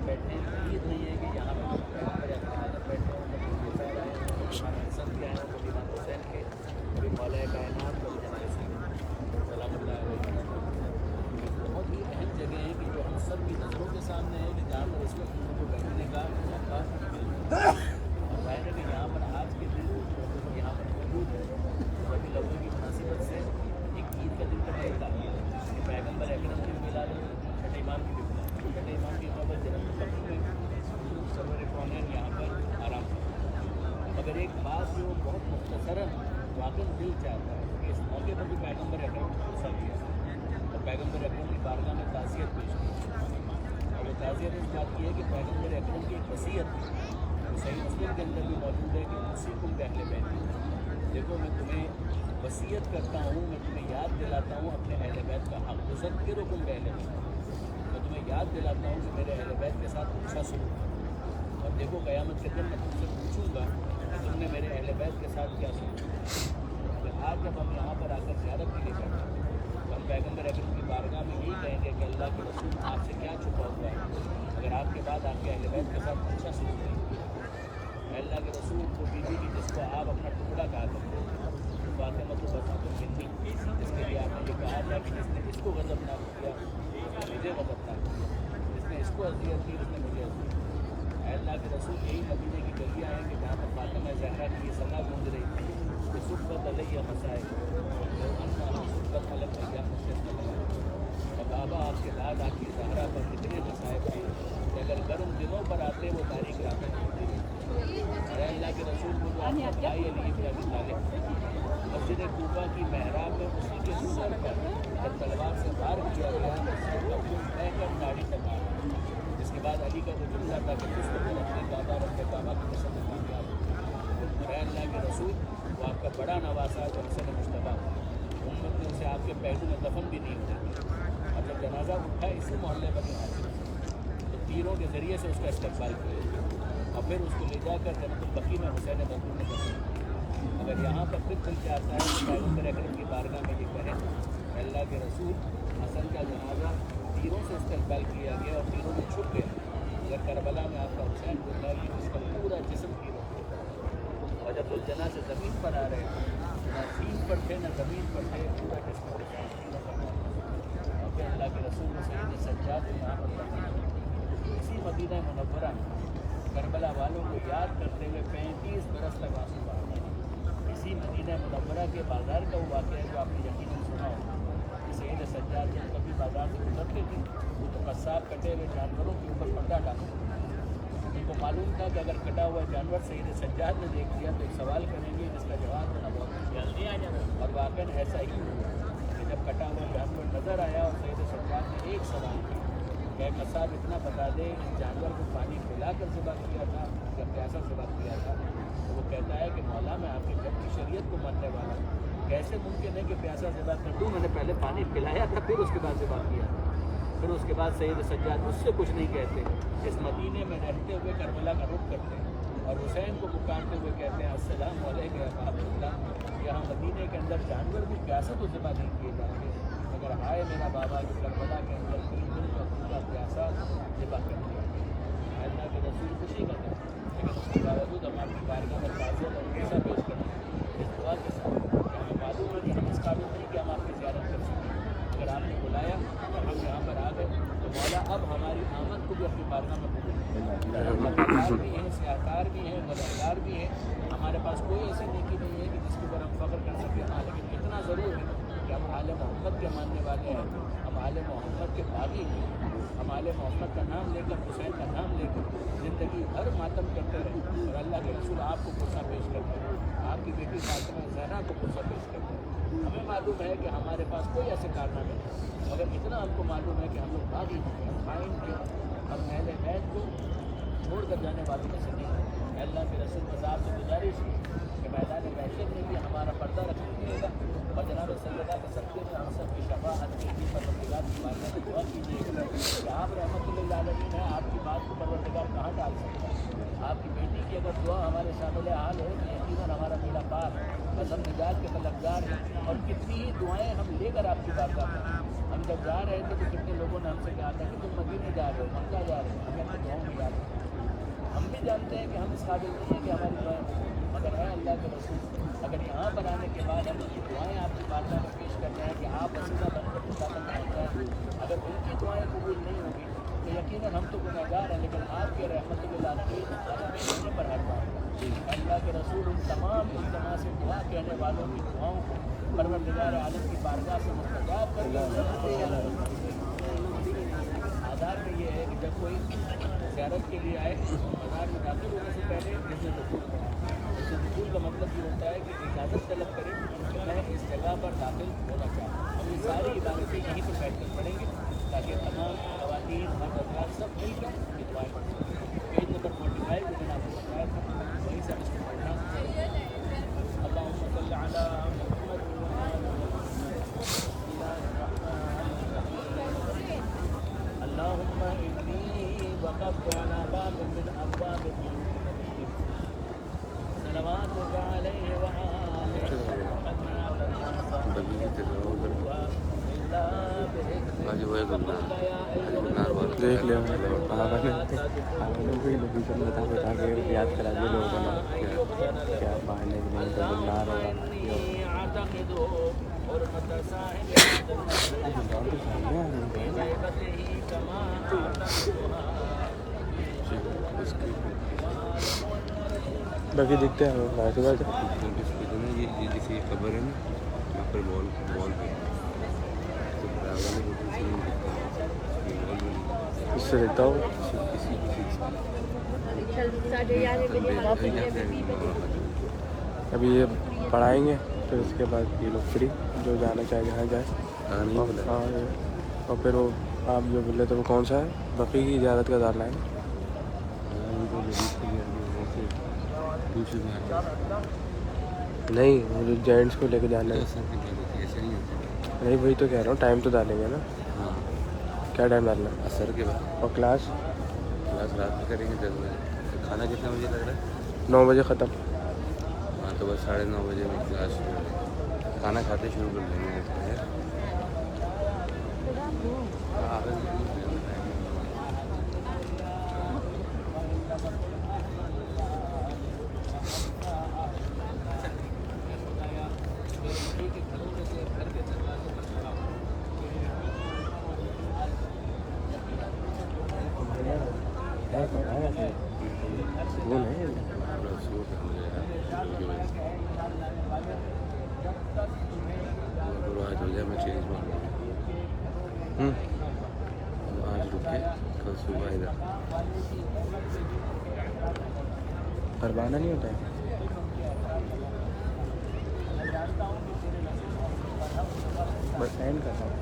बैठे हैं, उम्मीद नहीं है कि यहाँ पर पैगम्बर अकरम बैठे हों, कभी हुसैन आए हों, कभी इमाम हसन के आए हों, कभी इमाम हुसैन के, कभी मौला कायनात, कभी जनाब सलामुल्लाह अलैहि। बहुत ही अहम जगह है कि जो हम सब की नज़रों के सामने है कि जहाँ पर इस वक्त लोगों को बैठने का मौका मिलता है। और जाहिर है कि यहाँ पर आज के दिन यहाँ पर मौजूद है, सभी लोगों की मुनासिबत से एक ईद का दिन का मिलता है कि पैगम्बर अकरम की मिलाद, छठे इमाम की भी मिलाद, छठे इमाम की खबर जन्म बकरी में सरवर कौनैन यहाँ पर आराम करता। मगर एक बात जो बहुत मुख्तसरन वाकई दिल चाहता है कि इस मौके पर भी पैगम्बर अकरम को पूछा गया और पैगम्बर अकरम की बारगाह में ताज़ियत पेश की। और वो ताज़ियत इस बात की है कि पैगम्बर अकरम की एक वसीयत सही मुस्लिम के अंदर भी मौजूद है कि मुसीकुम अहले बैत, देखो मैं तुम्हें वसीयत करता हूँ, मैं तुम्हें याद दिलाता हूँ अपने अहले बैत का हक़, मुज़क्किरुकुम अहले बैत, मैं तुम्हें याद दिलाता हूँ कि मेरे अहले बैत के साथ अच्छा सलूक करो। और देखो क़यामत के दिन मैं तुमसे पूछूंगा कि तुमने मेरे अहले बैत के साथ क्या सलूक किया। आज जब हम यहाँ पर आकर ज़ियारत के लिए बैठे तो हम पैगम्बर अकरम की बारगाह में यही कहेंगे कि अल्लाह के रसूल आपसे क्या छुपा हुआ है, अगर आपके बाद आपके अहले बैत के साथ अच्छा सलूक नहीं किया। अल्लाह के रसूल को बीवी की जिसको आप अपना टुकड़ा कहा करते हो, फातिमा तो बस हिंदी, जिसके लिए आपने ये कहा था कि जिसने इसको गज़ब ना किया उसने मुझे गज़ब ना किया, जिसने इसको अज़ियत की उसने मुझे अज़ियत की। अल्लाह के रसूल यही मदीने की गलियाँ हैं कि जहाँ पर फातिमा ज़हरा की ये सदा गूंज रही थी कि सुब्बत अलैया मसाए सुब्बत अलग भैया और बाबा आपके बाद आपकी ज़हरा पर कितने मसाइब थे कि अगर गर्म दिनों पर आते वो तारीख रातें होती रही। अल्लाह के रसूल को जो आपका भाई अली इब्न अबी तालिब मस्जिद कूफा की मेहराब में उसी के सर पर जब तलवार से वार किया गया तो सर का खून बहकर दाढ़ी तक आ गया। जिसके बाद अली का वो जुमला था कि कुछ तो अपने बाबा रब बाबा की कसम कामयाब हो। अल्लाह के रसूल वो आपका बड़ा नवासा जो हसन मुश्तबा उम्मत ने उसे आपके पहलू में दफन भी नहीं होता। और जब जनाजा उठा इसी मोहल्ले पर तो तीरों के ज़रिए से उसका इस्तकबाल किया और फिर उसको ले जाकर जन्नतुल बकी में हुसैन मखदूम ने दफन। अगर यहाँ पर फिर दिल चाहता है तो पैगम्बर अकरम की बारगाह में ये कहें अल्लाह के रसूल हसन का जनाजा तीरों से इस्तकबाल किया गया और तीरों में छुप गया। अगर करबला में आपका हुसैन गुजरा गया उसका पूरा जिस्म तीरों में, और जब उलझना से ज़मीन पर आ रहे थे ना सीन पर थे ना ज़मीन पर थे, पूरा जिस्म तीरों पर। और फिर अल्लाह के रसूल ने सैयद सज्जाद यहाँ पर इसी मदीना मुनव्वरा में करबला वालों को याद करते हुए 35 बरस तक आंसू बहाए। इसी मदीना मुनव्वरा के बाज़ार का वो वाक़या है जो आपने यकीनन सुना हो कि सैयद सज्जाद जब कभी बाज़ार से गुजरते थे तो कस्साब कटे हुए जानवरों के ऊपर पर्दा डालते थे। उनको मालूम था कि अगर कटा हुआ जानवर सैयद सज्जाद ने देख लिया तो एक सवाल करेंगे जिसका जवाब देना बहुत जल्दी आ जाए। और वाक़ई ऐसा ही हुआ कि जब कटा हुआ जानवर नज़र आया और सैयद सज्जाद ने एक सवाल किया कि कसाब इतना बता दे इस जानवर को पानी पिलाकर ज़िबा किया था या प्यासा ज़िबा किया था। तो वो कहता है कि मौला मैं आपके जब की शरीयत को मानने वाला हूँ, कैसे मुमकिन है कि प्यासा ज़िबा कर दूँ, मैंने पहले पानी पिलाया था फिर उसके बाद ज़िबा किया था। फिर उसके बाद सैयद सज्जाद उससे कुछ नहीं कहते, इस मदीने में रहते हुए करबला का रुख करते हैं और हुसैन को पुकारते हुए कहते हैं अस्सलाम वालेकुम या अहबाबल्लाह, यहाँ मदीने के अंदर जानवर भी प्यासा तो ज़िबा नहीं किए जाएंगे, मगर हाय मेरा बाबा जो करबला के अंदर 3 दिन का पूरा प्यासा ज़िबा कर दिया। अल्लाह के रसूल खुशी का था, लेकिन उसके बावजूद हम आपकी बारगाह में ताज़ियत और पैसा पेश करें इस दुआ के साथ कि हमें मालूम है कि हम इस काबिल नहीं कि हम आपकी ज़ियारत कर सकें। अगर आपने बुलाया और हम यहाँ पर आ गए तो मौला अब हमारी आमद को भी अपनी बारगाह में कबूल भी हैं, सियाहकार भी हैं, मददगार भी हैं, हमारे पास कोई ऐसी नेकी नहीं है कि जिसके ऊपर हम फ़ख्र कर सकें। हाँ, लेकिन इतना ज़रूर है कि हम आले मोहम्मद के मानने वाले हैं, हम आले मोहम्मद के बागी हैं, हम आले मोहम्मद का नाम लेकर हुसैन का नाम लेकर ज़िंदगी भर मातम करते रहे और अल्लाह के रसूल आपको पुरसा पेश करते हैं, आपकी बेटी फातिमा ज़हरा को पुरसा पेश करते हैं। हमें मालूम है कि हमारे पास कोई ऐसे कारनामे नहीं, मगर इतना हमको मालूम है कि हम लोग बागी हैं, हम खाइन के, हम अहले बैत को छोड़ कर जाने वालों में से नहीं। अल्लाह के रसूल बस आपसे गुजारिश है कि मैदान महशर में भी हमारा पर्दा रख लीजिएगा और जनाब सल्लल्लाहु अलैहि वसल्लम में हम सब की शफाअत के लिए परवरदिगार की बात में दुआ कीजिएगा कि आप रहमतुल्लिल आलमीन हैं, आपकी बात को परवरदिगार कहाँ डाल सकता है। आपकी बेटी की अगर दुआ हमारे शामिल हाल हो तो यकीनन हमारा बेड़ा पार, बस हम निजात के तलबगार हैं। और कितनी ही दुआएँ हम लेकर आपकी बात करते हैं। हम जब जा रहे थे तो कितने लोगों ने हमसे कहा था कि तुम मदीने جا رہے ہو, مکہ جا رہے ہو, ہمیں اپنے دعاؤں میں یاد رکھنا. ہم بھی جانتے ہیں کہ ہم اس قابل نہیں ہیں کہ ہماری دعائیں مگر ہے اللہ کے رسول. اگر یہاں پر آنے کے بعد ہم ان کی دعائیں آپ کی بارگاہ میں پیش کرتے ہیں کہ آپ وسیلہ بن کر خدا تک پہنچ جائیں, اگر ان کی دعائیں قبول نہیں ہوں گی تو یقیناً ہم تو گنہگار ہیں, لیکن آپ کے رحمت للعالمین ہونے پر ہر بات. اللہ کے رسول ان تمام التماس سے دعا کہنے والوں کی دعاؤں کو پروردگار عالم کی بارگاہ سے مستجاب کر کے آداب میں یہ ہے کہ جب کوئی زیارت کے لیے آئے بازار میں داخل ہونے سے پہلے حسن دخول پڑھیں. حسن دخول کا مطلب یہ ہوتا ہے کہ اجازت طلب کریں کہ میں اس جگہ پر داخل ہونا چاہتا ہوں. ہم یہ ساری عبادتیں یہیں پر بیٹھ کر پڑھیں گے تاکہ تمام خواتین مرد حضرات سب مل کر یہ دعائیں پڑھ سکیں. پیج نمبر 45 جو میں نے آپ کو بتایا تھا وہیں سے ہم اس کو پڑھنا. اللہم صلی علی محمد اللهم إني وقفت على باب من أبواب الجنة صلواتك عليه وآله دیکھ لیا بتا کے یاد کرا دیا لوگوں کو نا کیا پڑھنے کے لیے تو گلنار باقی دیکھتے ہیں یہ جیسے خبر ہے نا یہاں پر مال پہ اس سے دیکھتا ہوں. ابھی یہ پڑھائیں گے پھر اس کے بعد یہ لوگ فری جو جانا چاہے جہاں جائے. اور پھر وہ آپ جو بولے تھے وہ کون سا ہے بقی کی اجازت کا دار لائن نہیں وہ جو جینٹس کو لے کے جانا ہے نہیں وہی تو کہہ رہا ہوں ٹائم تو ڈالیں گے نا. کیا ٹائم ڈالنا ہے اثر کے بعد اور کلاس رات میں کریں گے 10 بجے. کھانا کتنا بجے لگ رہا ہے 9 بجے ختم. ہاں تو بس 9:30 بجے میں کلاس شروع. کھانا کھاتے شروع کر دیں گے. آج ہو جائے میں چینج ماروں آج رک کے کل صبح ادھر پروانہ نہیں ہوتا ہے بس سینڈ کرتا ہوں.